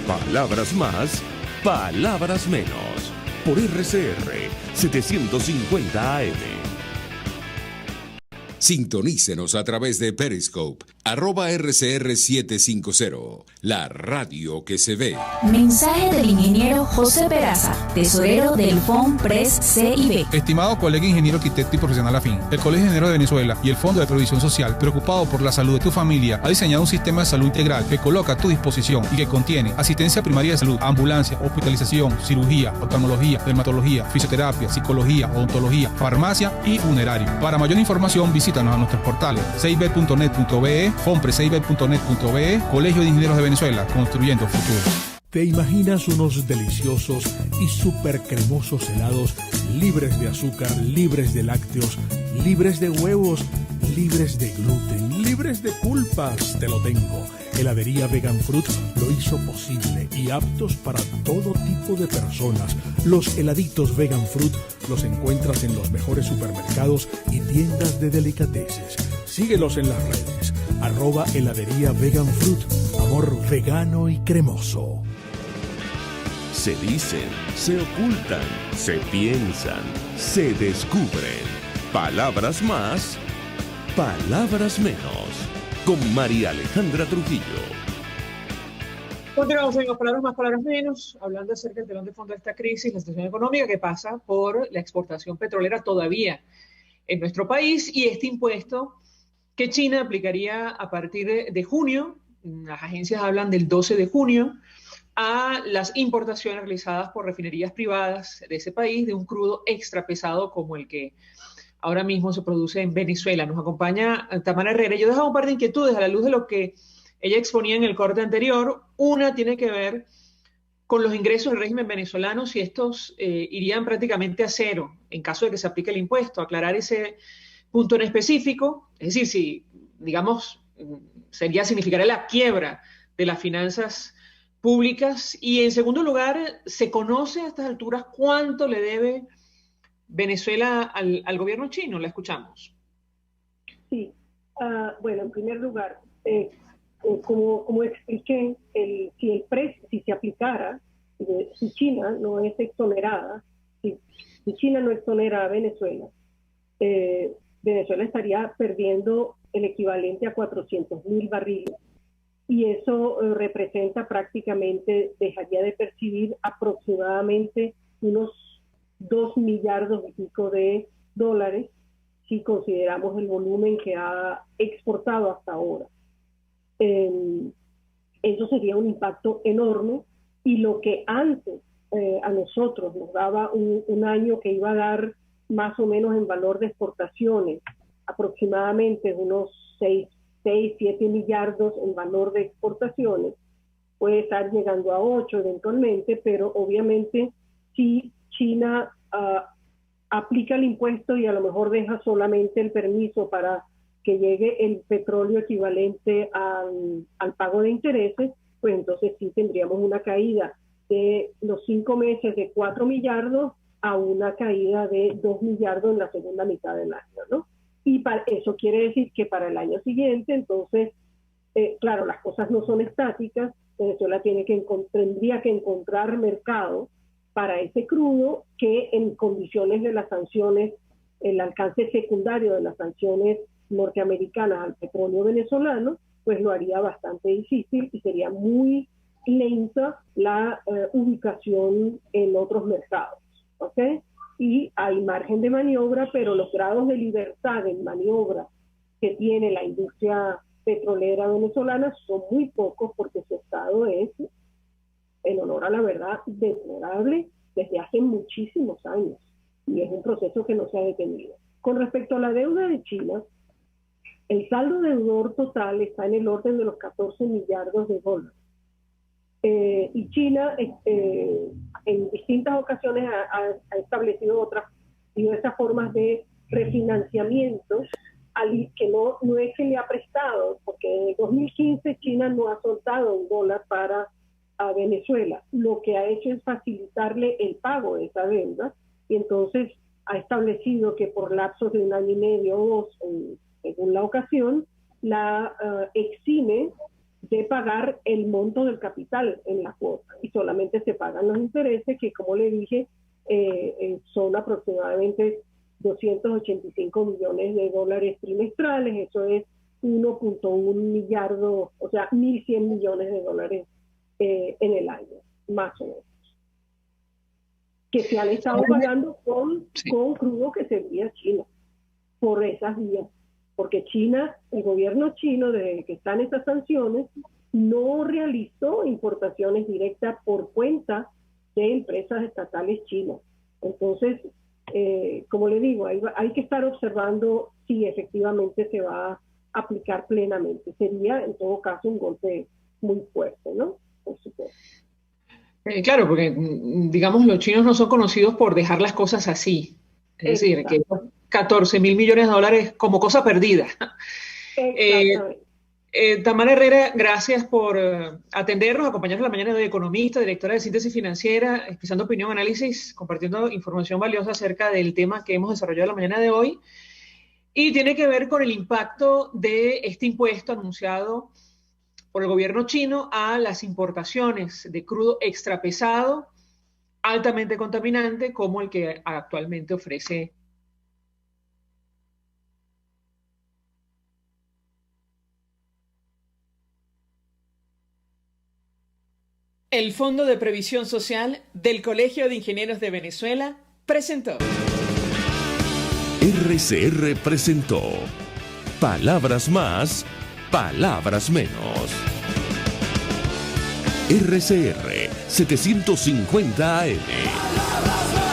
[SPEAKER 2] Palabras Más, Palabras Menos, por RCR 750 AM.
[SPEAKER 4] Sintonícenos a través de Periscope, @RCR750, la radio que se ve.
[SPEAKER 5] Mensaje del ingeniero José Peraza, tesorero del FOMPRES CIB.
[SPEAKER 6] Estimado colega ingeniero arquitecto y profesional afín, el Colegio de Ingenieros de Venezuela y el Fondo de Previsión Social, preocupado por la salud de tu familia, ha diseñado un sistema de salud integral que coloca a tu disposición y que contiene asistencia primaria de salud, ambulancia, hospitalización, cirugía, oftalmología, dermatología, fisioterapia, psicología, odontología, farmacia y funerario. Para mayor información, visítanos a nuestros portales cib.net.be, fomprescib.net.be, Colegio de Ingenieros de Venezuela, construyendo futuro.
[SPEAKER 7] ¿Te imaginas unos deliciosos y súper cremosos helados libres de azúcar, libres de lácteos, libres de huevos, libres de gluten, libres de pulpas? Te lo tengo. Heladería Vegan Fruit lo hizo posible y aptos para todo tipo de personas. Los heladitos Vegan Fruit los encuentras en los mejores supermercados y tiendas de delicateces. Síguelos en las redes. @heladería Vegan Fruit. Amor vegano y cremoso.
[SPEAKER 2] Se dicen, se ocultan, se piensan, se descubren. Palabras más, palabras menos. Con María Alejandra Trujillo.
[SPEAKER 1] Continuamos en Palabras Más, Palabras Menos, hablando acerca del telón de fondo de esta crisis, la situación económica que pasa por la exportación petrolera todavía en nuestro país y este impuesto que China aplicaría a partir de junio, las agencias hablan del 12 de junio, a las importaciones realizadas por refinerías privadas de ese país de un crudo extra pesado como el que ahora mismo se produce en Venezuela. Nos acompaña Tamara Herrera. Yo dejaba un par de inquietudes a la luz de lo que ella exponía en el corte anterior. Una tiene que ver con los ingresos del régimen venezolano, si estos irían prácticamente a cero en caso de que se aplique el impuesto. Aclarar ese punto en específico, es decir, si, digamos, significaría la quiebra de las finanzas públicas. Y en segundo lugar, ¿se conoce a estas alturas cuánto le debe Venezuela al gobierno chino? La escuchamos.
[SPEAKER 9] Sí, bueno, en primer lugar, como expliqué, si se aplicara, si China no es exonerada, si China no exonera a Venezuela, Venezuela estaría perdiendo el equivalente a 400.000 barriles. Y eso representa prácticamente, dejaría de percibir aproximadamente unos 2 millardos y pico de dólares si consideramos el volumen que ha exportado hasta ahora. Eso sería un impacto enorme y lo que antes a nosotros nos daba un año que iba a dar más o menos en valor de exportaciones aproximadamente unos 6-7 millardos en valor de exportaciones, puede estar llegando a 8 eventualmente, pero obviamente si China aplica el impuesto y a lo mejor deja solamente el permiso para que llegue el petróleo equivalente al pago de intereses, pues entonces sí tendríamos una caída de los 5 meses de 4 millardos a una caída de 2 millardos en la segunda mitad del año, ¿no? Y eso quiere decir que para el año siguiente, entonces, claro, las cosas no son estáticas. Venezuela tendría que encontrar mercado para ese crudo que en condiciones de las sanciones, el alcance secundario de las sanciones norteamericanas al petróleo venezolano, pues lo haría bastante difícil y sería muy lenta la ubicación en otros mercados, ¿ok? Y hay margen de maniobra, pero los grados de libertad en maniobra que tiene la industria petrolera venezolana son muy pocos porque su estado es, en honor a la verdad, deplorable desde hace muchísimos años y es un proceso que no se ha detenido. Con respecto a la deuda de China, el saldo deudor total está en el orden de los 14 millardos de dólares. Y China en distintas ocasiones ha establecido otras diversas formas de refinanciamiento que no es que le ha prestado, porque en 2015 China no ha soltado $1 para Venezuela. Lo que ha hecho es facilitarle el pago de esa deuda y entonces ha establecido que por lapsos de 1 año y medio o 2, según la ocasión, la exime de pagar el monto del capital en la cuota y solamente se pagan los intereses que, como le dije, son aproximadamente 285 millones de dólares trimestrales. Eso es 1.1 millardo, o sea, 1.100 millones de dólares en el año, más o menos, que se han estado pagando con crudo que se envía a China por esas vías. Porque China, el gobierno chino, desde que están estas sanciones, no realizó importaciones directas por cuenta de empresas estatales chinas. Entonces, como le digo, hay que estar observando si efectivamente se va a aplicar plenamente. Sería, en todo caso, un golpe muy fuerte, ¿no? Por supuesto.
[SPEAKER 1] Claro, porque, digamos, los chinos no son conocidos por dejar las cosas así. Es decir, que 14 mil millones de dólares como cosa perdida. Tamara Herrera, gracias por atendernos, acompañarnos en la mañana de Economista, directora de Síntesis Financiera, expresando opinión, análisis, compartiendo información valiosa acerca del tema que hemos desarrollado la mañana de hoy. Y tiene que ver con el impacto de este impuesto anunciado por el gobierno chino a las importaciones de crudo extrapesado, altamente contaminante, como el que actualmente ofrece el Fondo de Previsión Social del Colegio de Ingenieros de Venezuela presentó.
[SPEAKER 2] RCR presentó Palabras Más, Palabras Menos. RCR 750 AM.